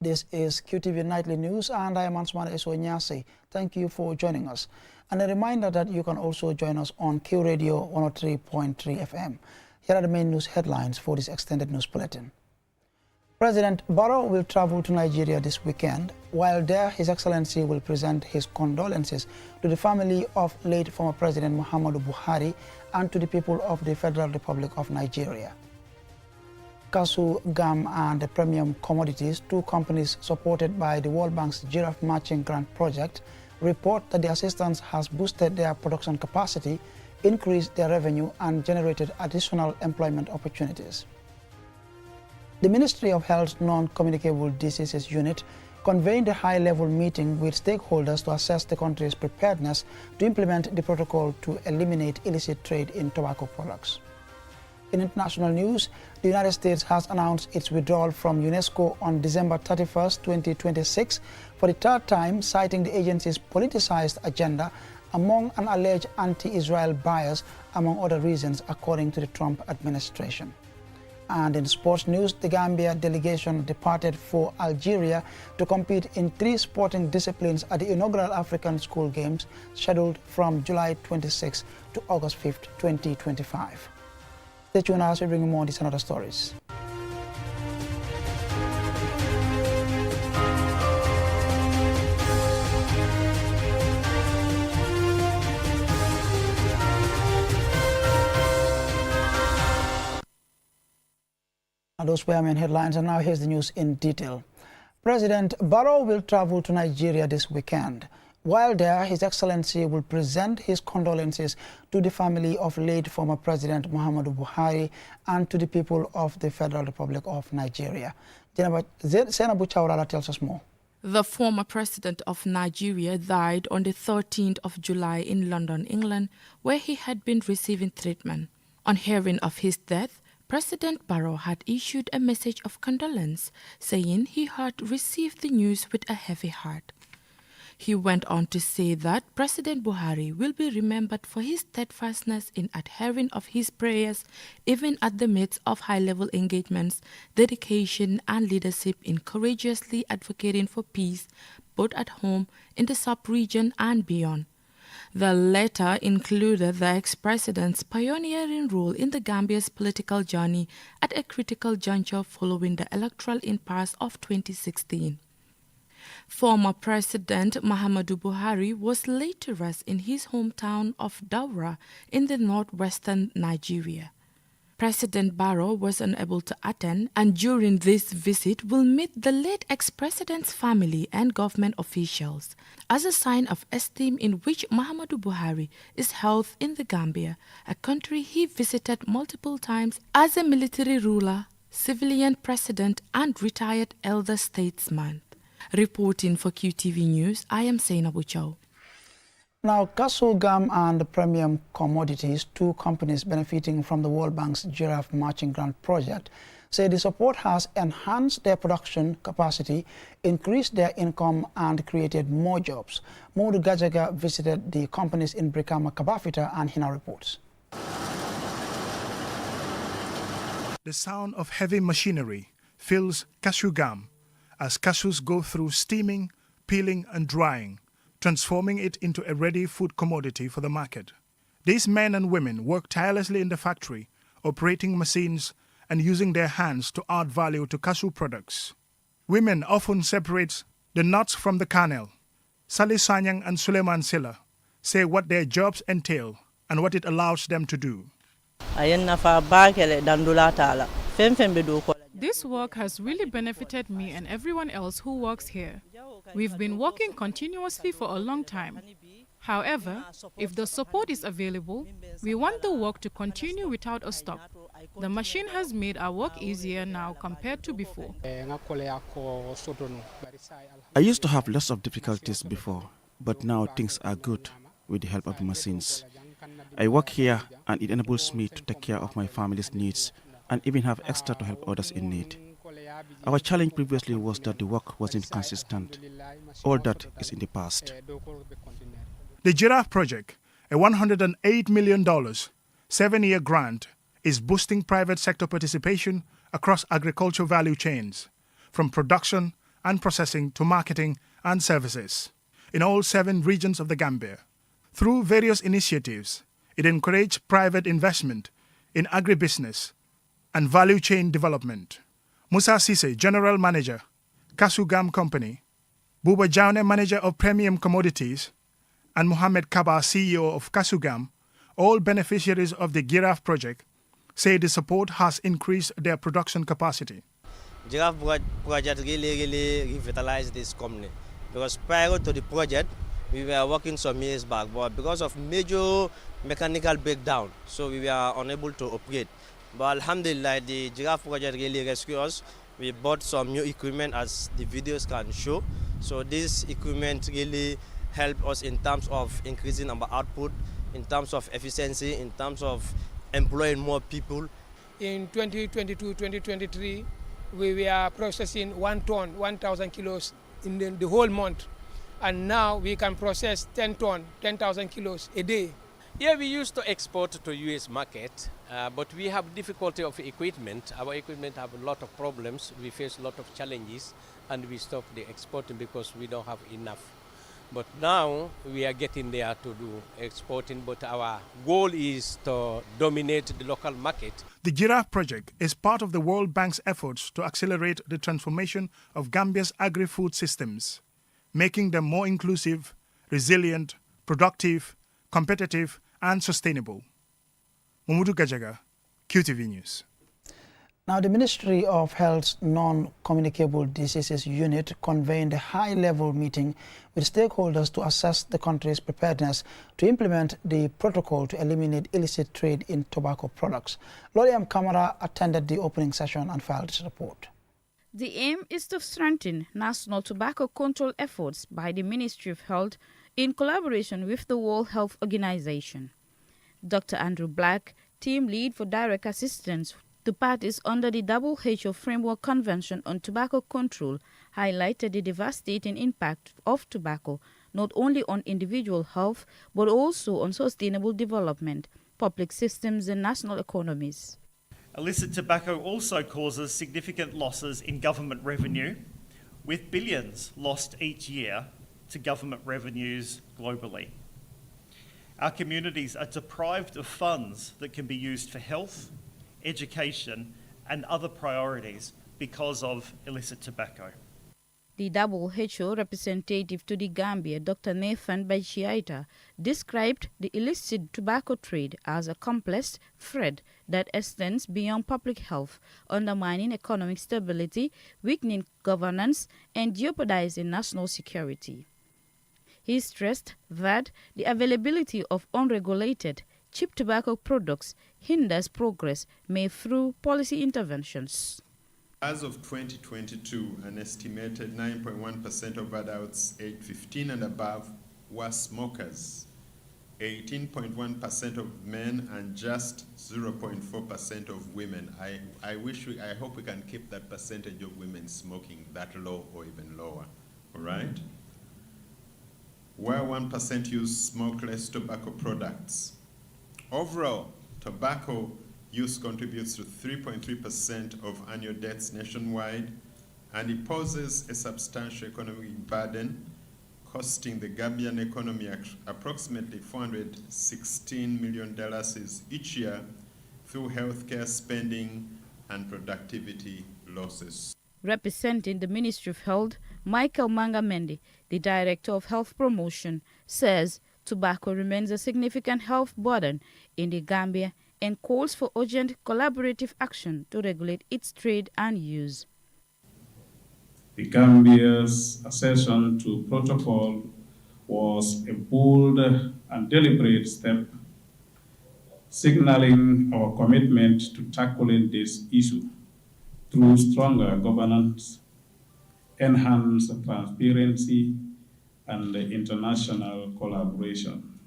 This is QTV Nightly News, and I am Ansman Esonyase. Thank you for joining us. And a reminder that you can also join us on Q Radio 103.3 FM. Here are the main news headlines for this extended news bulletin. President Barrow will travel to Nigeria this weekend. While there, His Excellency will present his condolences to the family of late former President Muhammadu Buhari and to the people of the Federal Republic of Nigeria. Cashew, gum, and premium commodities, two companies supported by the World Bank's Giraffe matching grant project, report that the assistance has boosted their production capacity, increased their revenue, and generated additional employment opportunities. The Ministry of Health's Non-Communicable Diseases Unit convened a high-level meeting with stakeholders to assess the country's preparedness to implement the protocol to eliminate illicit trade in tobacco products. In international news, the United States has announced its withdrawal from UNESCO on December 31, 2026 for the third time, citing the agency's politicized agenda among an alleged anti-Israel bias, among other reasons, according to the Trump administration. And in sports news, the Gambia delegation departed for Algeria to compete in 3 sporting disciplines at the inaugural African School Games, scheduled from July 26 to August 5, 2025. Stay tuned as we bring you more on these and other stories. Now, those were main headlines, and now here's the news in detail. President Barrow will travel to Nigeria this weekend. While there, His Excellency will present his condolences to the family of late former President Muhammadu Buhari and to the people of the Federal Republic of Nigeria. Senabu Chaurala tells us more. The former president of Nigeria died on the 13th of July in London, England, where he had been receiving treatment. On hearing of his death, President Barrow had issued a message of condolence, saying he had received the news with a heavy heart. He went on to say that President Buhari will be remembered for his steadfastness in adhering of his prayers, even at the midst of high-level engagements, dedication, and leadership in courageously advocating for peace, both at home, in the sub-region, and beyond. The letter included the ex-president's pioneering role in the Gambia's political journey at a critical juncture following the electoral impasse of 2016. Former President Muhammadu Buhari was laid to rest in his hometown of Daura in the northwestern Nigeria. President Barrow was unable to attend, and during this visit will meet the late ex-president's family and government officials as a sign of esteem in which Muhammadu Buhari is held in the Gambia, a country he visited multiple times as a military ruler, civilian president, and retired elder statesman. Reporting for QTV News, I am Seinabu Chow. Now, Cashew, gum, and premium commodities, two companies benefiting from the World Bank's Giraffe matching grant project, say the support has enhanced their production capacity, increased their income, and created more jobs. Modu Gajaga visited the companies in Brikama, Kabafita, and Hina reports. The sound of heavy machinery fills cashew gum as cashews go through steaming, peeling, and drying, transforming it into a ready food commodity for the market. These men and women work tirelessly in the factory, operating machines and using their hands to add value to cashew products. Women often separate the nuts from the kernel. Sally Sanyang and Suleiman Silla say what their jobs entail and what it allows them to do. This work has really benefited me and everyone else who works here. We've been working continuously for a long time. However, if the support is available, we want the work to continue without a stop. The machine has made our work easier now compared to before. I used to have lots of difficulties before, but now things are good with the help of the machines. I work here and it enables me to take care of my family's needs and even have extra to help others in need. Our challenge previously was that the work wasn't consistent. All that is in the past. The Giraffe project, a $108 million, 7-year grant, is boosting private sector participation across agricultural value chains, from production and processing to marketing and services in all 7 regions of the Gambia. Through various initiatives, it encouraged private investment in agribusiness and value chain development. Musa Sise, General Manager, Kasugam Company, Buba Jaune, Manager of Premium Commodities, and Mohamed Kaba, CEO of Kasugam, all beneficiaries of the Giraffe project, say the support has increased their production capacity. Giraffe project really revitalized this company because prior to the project, we were working some years back, but because of major mechanical breakdown, so we were unable to operate. But alhamdulillah, the Giraffe project really rescued us. We bought some new equipment as the videos can show. So this equipment really helped us in terms of increasing our output, in terms of efficiency, in terms of employing more people. In 2022-2023, we were processing 1 ton, 1,000 kilos in the whole month. And now we can process 10 ton, 10,000 kilos a day. Yeah, we used to export to US market, but we have difficulty of equipment. Our equipment have a lot of problems. We face a lot of challenges, and we stopped the exporting because we don't have enough. But now we are getting there to do exporting, but our goal is to dominate the local market. The Giraffe project is part of the World Bank's efforts to accelerate the transformation of Gambia's agri-food systems, making them more inclusive, resilient, productive, competitive, and sustainable. Mumudu Gajaga, QTV News. Now, the Ministry of Health's Non-Communicable Diseases Unit convened a high-level meeting with stakeholders to assess the country's preparedness to implement the protocol to eliminate illicit trade in tobacco products. Loriam Kamara attended the opening session and filed this report. The aim is to strengthen national tobacco control efforts by the Ministry of Health in collaboration with the World Health Organization. Dr. Andrew Black, team lead for direct assistance to parties under the WHO Framework Convention on Tobacco Control, highlighted the devastating impact of tobacco not only on individual health but also on sustainable development, public systems and national economies. Illicit tobacco also causes significant losses in government revenue, with billions lost each year to government revenues globally. Our communities are deprived of funds that can be used for health, education and other priorities because of illicit tobacco. The WHO representative to the Gambia, Dr. Nathan Bachiaita, described the illicit tobacco trade as a complex thread that extends beyond public health, undermining economic stability, weakening governance, and jeopardizing national security. He stressed that the availability of unregulated, cheap tobacco products hinders progress made through policy interventions. As of 2022, an estimated 9.1% of adults aged 15 and above were smokers, 18.1% of men, and just 0.4% of women. I hope we can keep that percentage of women smoking that low or even lower, all right? Where 1% use smokeless tobacco products. Overall, tobacco use contributes to 3.3% of annual deaths nationwide, and it poses a substantial economic burden, costing the Gambian economy approximately $416 million each year through healthcare spending and productivity losses. Representing the Ministry of Health, Michael Mangamendi, the Director of Health Promotion, says tobacco remains a significant health burden in the Gambia and calls for urgent collaborative action to regulate its trade and use. The Gambia's accession to protocol was a bold and deliberate step, signaling our commitment to tackling this issue through stronger governance, enhanced transparency, and international collaboration.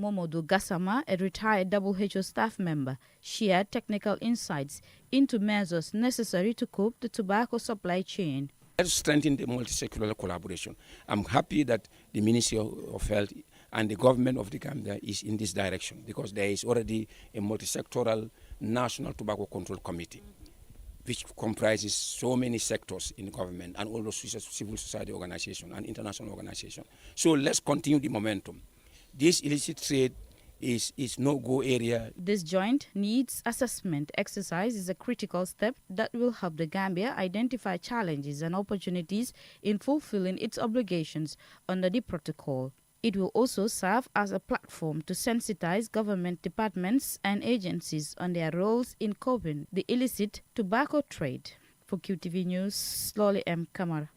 Momodu Gassama, a retired WHO staff member, shared technical insights into measures necessary to cope the tobacco supply chain. Let's strengthen the multi-sectoral collaboration. I'm happy that the Ministry of Health and the government of the Gambia is in this direction because there is already a multi-sectoral National Tobacco Control Committee. which comprises so many sectors in government and also civil society organization and international organization. So let's continue the momentum. This illicit trade is no-go area. This joint needs assessment exercise is a critical step that will help the Gambia identify challenges and opportunities in fulfilling its obligations under the protocol. It will also serve as a platform to sensitize government departments and agencies on their roles in curbing the illicit tobacco trade. For QTV News, Lolly M. Kamara.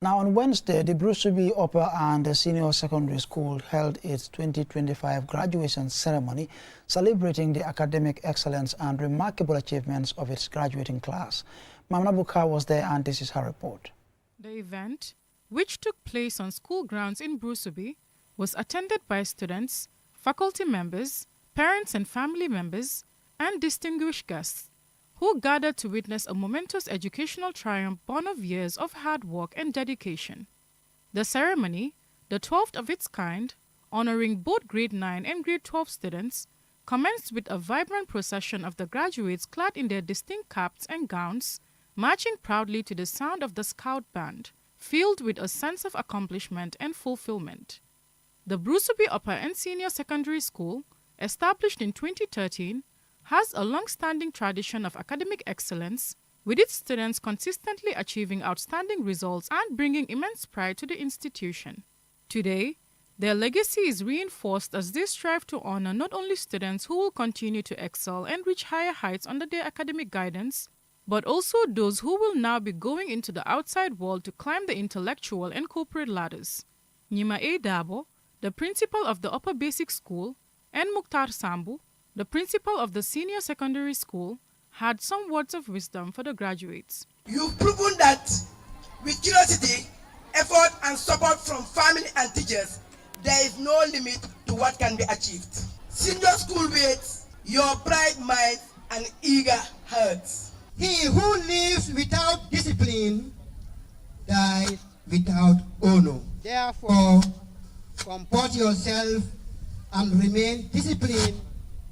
Now on Wednesday, the Brusubi Upper and Senior Secondary School held its 2025 graduation ceremony, celebrating the academic excellence and remarkable achievements of its graduating class. Mamna Buka was there and this is her report. The event, which took place on school grounds in Brusubi, was attended by students, faculty members, parents and family members, and distinguished guests, who gathered to witness a momentous educational triumph born of years of hard work and dedication. The ceremony, the 12th of its kind, honoring both grade 9 and grade 12 students, commenced with a vibrant procession of the graduates clad in their distinct caps and gowns, marching proudly to the sound of the Scout Band, filled with a sense of accomplishment and fulfillment. The Brusubi Upper and Senior Secondary School, established in 2013, has a long-standing tradition of academic excellence, with its students consistently achieving outstanding results and bringing immense pride to the institution. Today, their legacy is reinforced as they strive to honor not only students who will continue to excel and reach higher heights under their academic guidance, but also those who will now be going into the outside world to climb the intellectual and corporate ladders. Nyima A. Dabo, the principal of the Upper Basic School, and Mukhtar Sambu, the principal of the Senior Secondary School, had some words of wisdom for the graduates. You've proven that with curiosity, effort and support from family and teachers, there is no limit to what can be achieved. Senior school waits your bright mind and eager hearts. He who lives without discipline dies without honor. Therefore, comport yourself and remain disciplined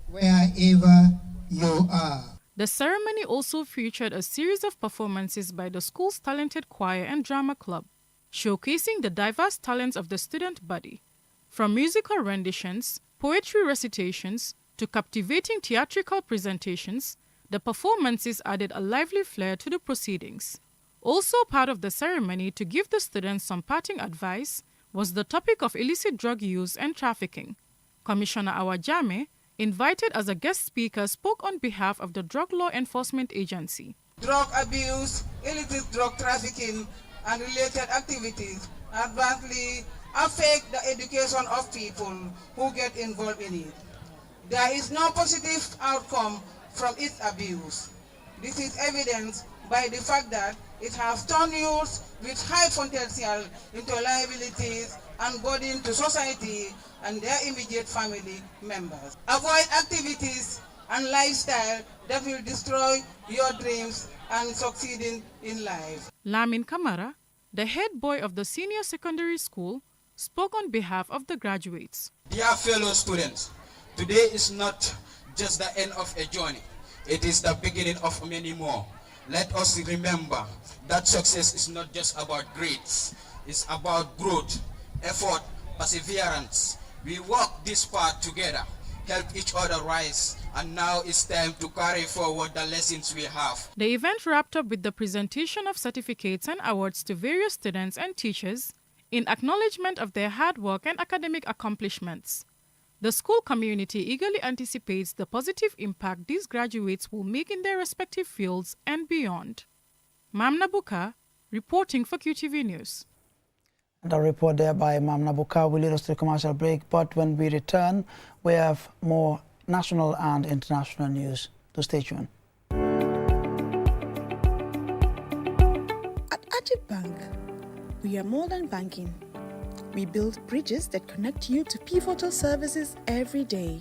wherever you are. The ceremony also featured a series of performances by the school's talented choir and drama club, showcasing the diverse talents of the student body. From musical renditions, poetry recitations, to captivating theatrical presentations, the performances added a lively flair to the proceedings. Also part of the ceremony to give the students some parting advice was the topic of illicit drug use and trafficking. Commissioner Awajame, invited as a guest speaker, spoke on behalf of the Drug Law Enforcement Agency. Drug abuse, illicit drug trafficking, and related activities adversely affect the education of people who get involved in it. There is no positive outcome from its abuse. This is evidenced by the fact that it has turned youths with high potential into liabilities and burden to society and their immediate family members. Avoid activities and lifestyle that will destroy your dreams and succeeding in life. Lamin Kamara, the head boy of the Senior Secondary School, spoke on behalf of the graduates. Dear fellow students, today is not just the end of a journey. It is the beginning of many more. Let us remember that success is not just about grades. It's about growth, effort, perseverance. We walk this path together, help each other rise, and now it's time to carry forward the lessons we have. The event wrapped up with the presentation of certificates and awards to various students and teachers in acknowledgement of their hard work and academic accomplishments. The school community eagerly anticipates the positive impact these graduates will make in their respective fields and beyond. Mamna Buka, reporting for QTV News. And a report there by Mamna Buka will lead us to a commercial break, but when we return, we have more national and international news. So stay tuned. At Ajib Bank, we are more than banking. We build bridges that connect you to pivotal services every day.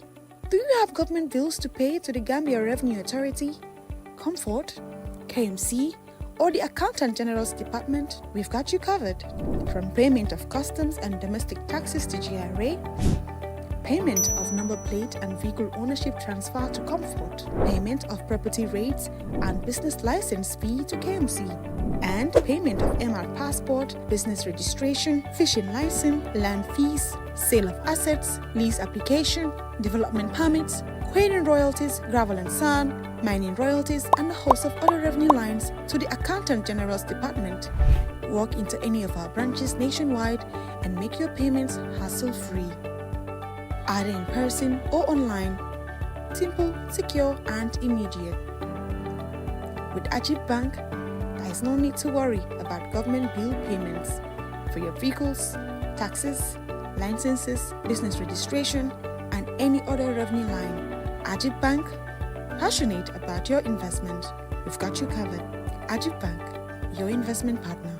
Do you have government bills to pay to the Gambia Revenue Authority, Comfort, KMC, or the Accountant General's Department? We've got you covered. From payment of customs and domestic taxes to GRA, payment of number plate and vehicle ownership transfer to Comfort, payment of property rates and business license fee to KMC, and payment of MR passport, business registration, fishing license, land fees, sale of assets, lease application, development permits, quarrying royalties, gravel and sand, mining royalties, and a host of other revenue lines to the Accountant General's Department. Walk into any of our branches nationwide and make your payments hassle-free. Either in person or online. Simple, secure, and immediate. With Ajib Bank, there is no need to worry about government bill payments for your vehicles, taxes, licenses, business registration, and any other revenue line. Ajib Bank, passionate about your investment. We've got you covered. Ajib Bank, your investment partner.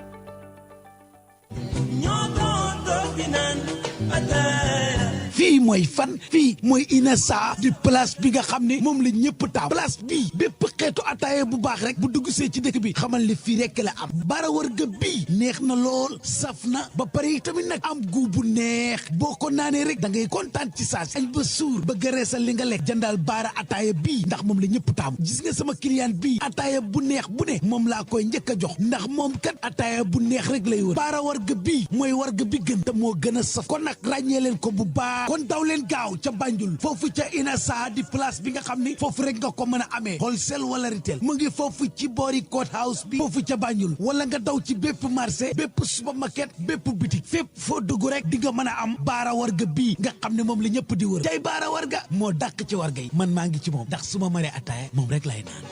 fii mooy fan fii mooy INESA di place bi nga xam ne moom la ñëpp taam place bii bépp xeetu ataaya bu baax rek bu dugg see ci dëkk bi xamal ne fii rek la am bara wërga bii neex na lool saf na ba pare tamit nag am gu bu neex boo ko naanee rek da ngay kontaan ci saas añ ba suur ba gëreesal li nga lekk jëndal bara ataaya bii ndax moom la ñëpp taam gis nga sama client bii ataaya bu neex bu ne moom laa koy njëkk a jox ndax moom kat ataaya bu neex rek lay wër bara wërga bii mooy warga bi gën te moo gën a saf kon nag ràññee leen ko bu baax kon daw leen gaaw ca Banjul foofu ca INESA di place bi nga xam ni foofu rek nga ko mën a amee wholesale wala retail mu ngi foofu ci boori court house bi foofu ca Banjul wala nga daw ci bépp marché bépp supermarket bépp boutique fépp foo dugg rek di nga mën a am baara warga bii nga xam ne moom la ñëpp di wër tey baara warga moo dàq ci warga yi man maa ngi ci moom ndax su ma maree ataaya moom rek lay naan.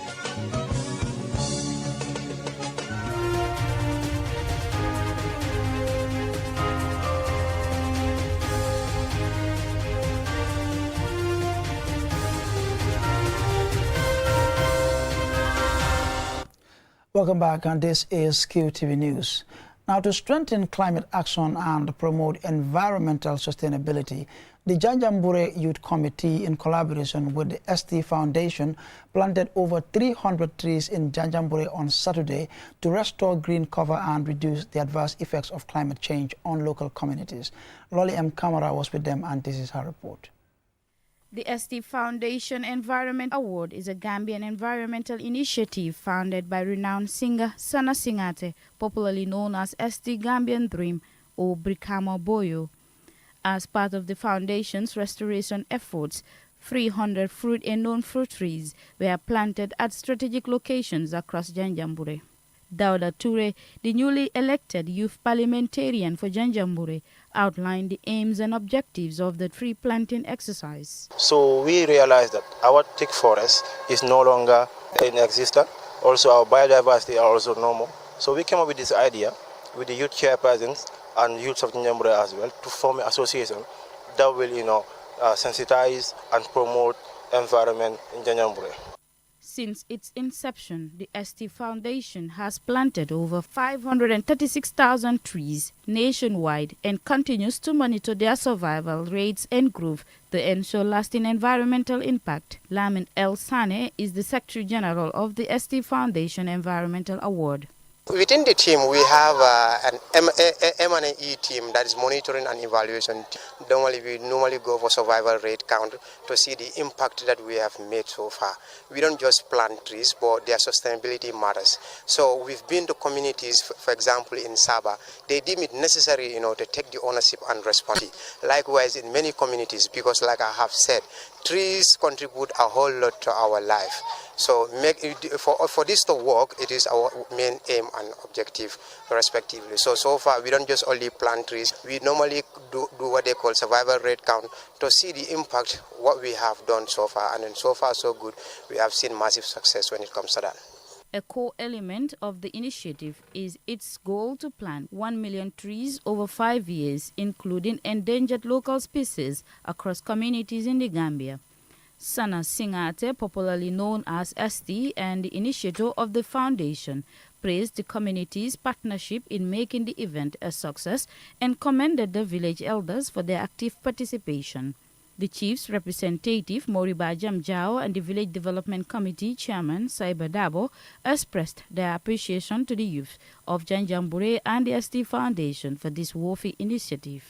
Welcome back, and this is QTV News. Now, to strengthen climate action and promote environmental sustainability, the Janjambure Youth Committee, in collaboration with the ST Foundation, planted over 300 trees in Janjambure on Saturday to restore green cover and reduce the adverse effects of climate change on local communities. Lolly M. Kamara was with them, and this is her report. The ST Foundation Environment Award is a Gambian environmental initiative founded by renowned singer Sana Singate, popularly known as ST Gambian Dream or Brikama Boyo. As part of the foundation's restoration efforts, 300 fruit and non-fruit trees were planted at strategic locations across Janjambure. Dauda Ture, the newly elected youth parliamentarian for Janjambure, outlined the aims and objectives of the tree planting exercise. So we realized that our thick forest is no longer in existence. Also our biodiversity are also normal. So we came up with this idea with the youth chairpersons and youths of Janjambure as well to form an association that will, sensitize and promote environment in Janjambure. Since its inception, the ST Foundation has planted over 536,000 trees nationwide and continues to monitor their survival rates and growth to ensure lasting environmental impact. Lamin El Sane is the Secretary General of the ST Foundation Environmental Award. Within the team, we have an M&E team that is monitoring and evaluation. We normally go for survival rate count to see the impact that we have made so far. We don't just plant trees, but their sustainability matters. So we've been to communities, for example, in Sabah. They deem it necessary, to take the ownership and responsibility. Likewise, in many communities, because like I have said, trees contribute a whole lot to our life. So for this to work, it is our main aim and objective, respectively. So far, we don't just only plant trees. We normally do what they call survival rate count to see the impact, what we have done so far. And then so far, so good. We have seen massive success when it comes to that. A core element of the initiative is its goal to plant 1 million trees over 5 years, including endangered local species across communities in the Gambia. Sana Singate, popularly known as ST and the initiator of the foundation, praised the community's partnership in making the event a success and commended the village elders for their active participation. The chief's representative, Moriba Jamjao, and the Village Development Committee chairman, Saiba Dabo, expressed their appreciation to the youth of Janjambure and the ST Foundation for this worthy initiative.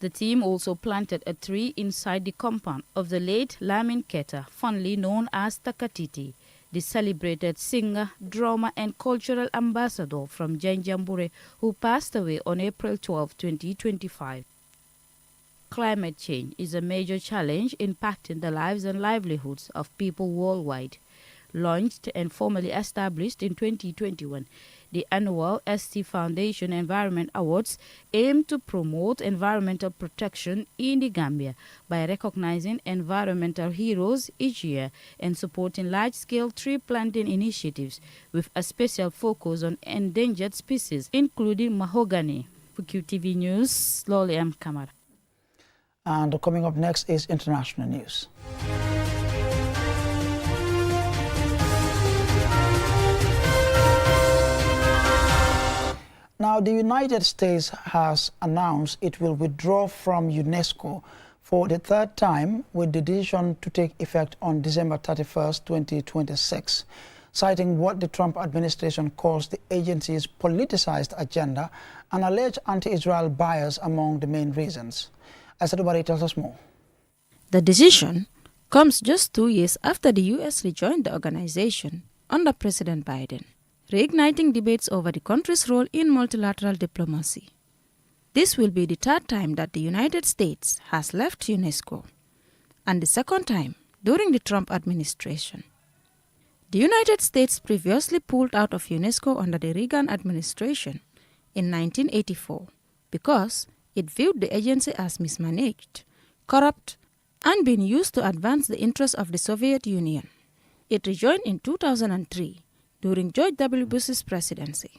The team also planted a tree inside the compound of the late Lamin Keita, fondly known as Takatiti, the celebrated singer, drummer, and cultural ambassador from Janjambure, who passed away on April 12, 2025. Climate change is a major challenge impacting the lives and livelihoods of people worldwide. Launched and formally established in 2021, the annual ST Foundation Environment Awards aim to promote environmental protection in the Gambia by recognizing environmental heroes each year and supporting large-scale tree planting initiatives with a special focus on endangered species, including mahogany. For QTV News, Loli M. Kamara. And coming up next is international news. Now, the United States has announced it will withdraw from UNESCO for the third time, with the decision to take effect on December 31st, 2026, citing what the Trump administration calls the agency's politicized agenda and alleged anti-Israel bias among the main reasons. Asadubari tells us more. The decision comes just 2 years after the U.S. rejoined the organization under President Biden, reigniting debates over the country's role in multilateral diplomacy. This will be the third time that the United States has left UNESCO, and the second time during the Trump administration. The United States previously pulled out of UNESCO under the Reagan administration in 1984 because it viewed the agency as mismanaged, corrupt, and being used to advance the interests of the Soviet Union. It rejoined in 2003 during George W. Bush's presidency.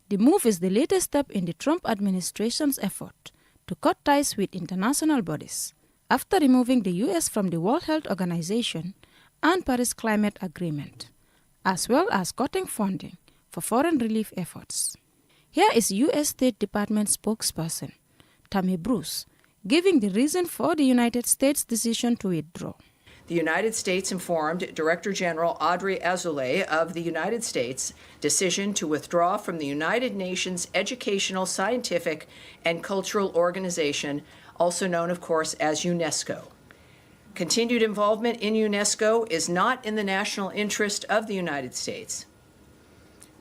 The move is the latest step in the Trump administration's effort to cut ties with international bodies after removing the U.S. from the World Health Organization and Paris Climate Agreement, as well as cutting funding for foreign relief efforts. Here is U.S. State Department spokesperson Tammy Bruce giving the reason for the United States' decision to withdraw. The United States informed Director General Audrey Azoulay of the United States' decision to withdraw from the United Nations Educational, Scientific, and Cultural Organization, also known, of course, as UNESCO. Continued involvement in UNESCO is not in the national interest of the United States.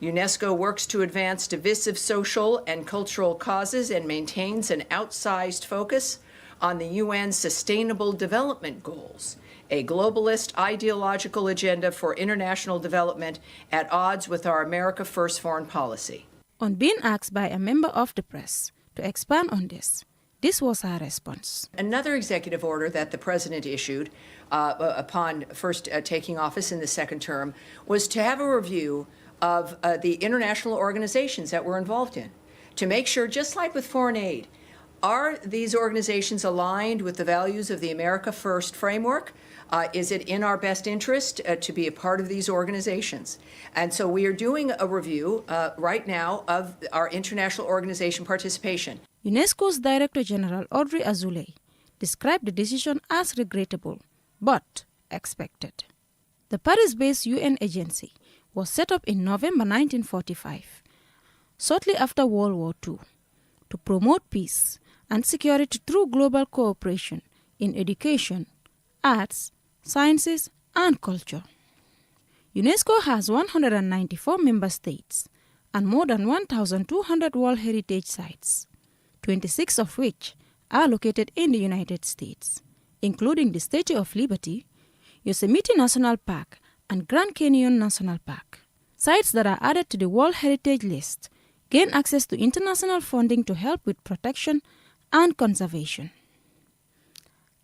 UNESCO works to advance divisive social and cultural causes and maintains an outsized focus on the UN's Sustainable Development Goals, a globalist ideological agenda for international development at odds with our America First foreign policy. On being asked by a member of the press to expand on this was her response. Another executive order that the president issued upon first taking office in the second term was to have a review of the international organizations that we're involved in, to make sure, just like with foreign aid, are these organizations aligned with the values of the America First framework? Is it in our best interest to be a part of these organizations? And so we are doing a review right now of our international organization participation. UNESCO's Director General Audrey Azoulay described the decision as regrettable, but expected. The Paris-based UN agency was set up in November 1945, shortly after World War II, to promote peace and security through global cooperation in education, arts, sciences, and culture. UNESCO has 194 member states and more than 1,200 World Heritage Sites, 26 of which are located in the United States, including the Statue of Liberty, Yosemite National Park, and Grand Canyon National Park. Sites that are added to the World Heritage List gain access to international funding to help with protection and conservation.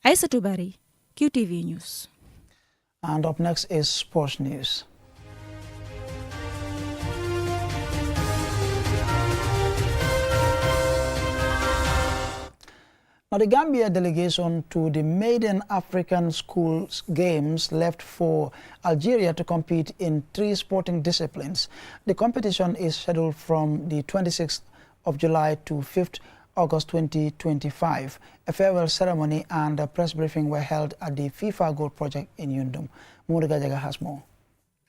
Aissatou Bari, QTV News. And up next is sports news. Now, the Gambia delegation to the maiden African Schools Games left for Algeria to compete in 3 sporting disciplines. The competition is scheduled from the 26th of July to 5th August 2025. A farewell ceremony and a press briefing were held at the FIFA Gold Project in Yundum. Murigajaga has more.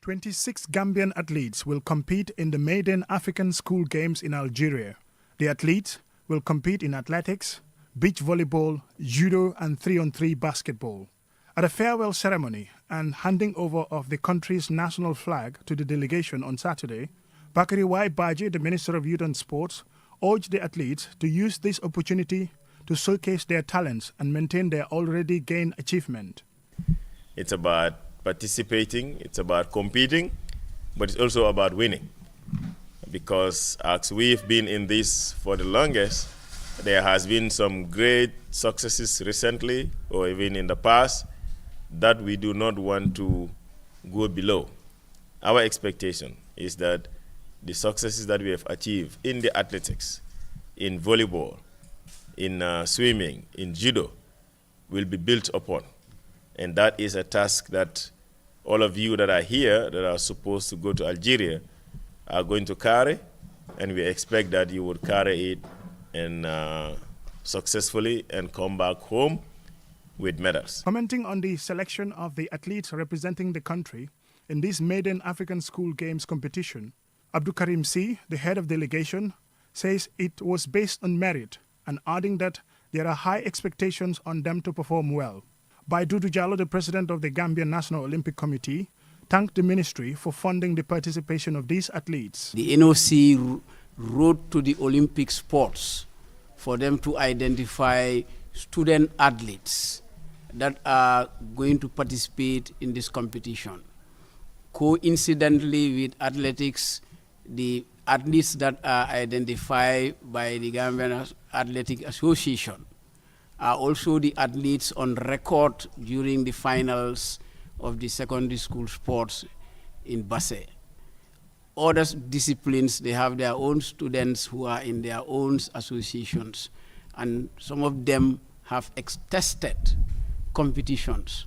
26 Gambian athletes will compete in the maiden African School Games in Algeria. The athletes will compete in athletics, beach volleyball, judo, and 3-on-3 basketball. At a farewell ceremony and handing over of the country's national flag to the delegation on Saturday, Bakary Y. Baji, the Minister of Youth and Sports, urged the athletes to use this opportunity to showcase their talents and maintain their already gained achievement. It's about participating, it's about competing, but it's also about winning. Because as we've been in this for the longest, there has been some great successes recently or even in the past that we do not want to go below. Our expectation is that the successes that we have achieved in the athletics, in volleyball, in swimming, in judo, will be built upon. And that is a task that all of you that are here, that are supposed to go to Algeria, are going to carry, and we expect that you would carry it and successfully and come back home with medals. Commenting on the selection of the athletes representing the country in this maiden African School Games competition, Abdul Karim C., the head of delegation, says it was based on merit, and adding that there are high expectations on them to perform well. By Dudu Jallo, the president of the Gambia National Olympic Committee, thanked the ministry for funding the participation of these athletes. The NOC wrote to the Olympic sports for them to identify student athletes that are going to participate in this competition. Coincidentally with athletics, the athletes that are identified by the Gambian Athletic Association are also the athletes on record during the finals of the secondary school sports in Basse. Other disciplines, they have their own students who are in their own associations, and some of them have tested competitions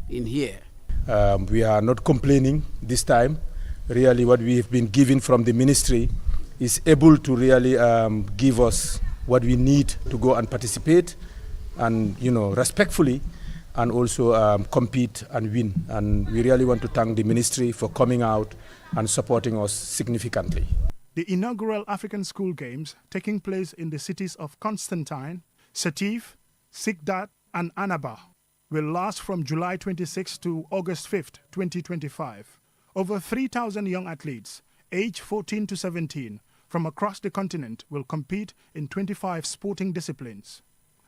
in here. We are not complaining this time. Really what we have been given from the ministry is able to really give us what we need to go and participate and, you know, respectfully, and also compete and win. And we really want to thank the ministry for coming out and supporting us significantly. The inaugural African School Games, taking place in the cities of Constantine, Sétif, Sikdat, and Annaba, will last from July 26 to August 5th, 2025. Over 3,000 young athletes, aged 14 to 17, from across the continent will compete in 25 sporting disciplines.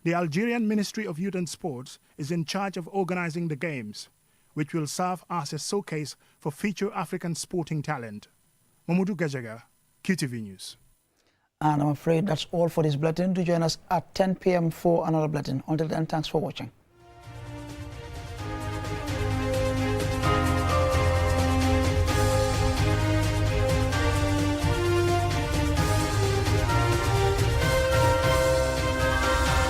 The Algerian Ministry of Youth and Sports is in charge of organizing the games, which will serve as a showcase for future African sporting talent. Mamadou Gajaga, QTV News. And I'm afraid that's all for this bulletin. Do join us at 10 p.m. for another bulletin. Until then, thanks for watching.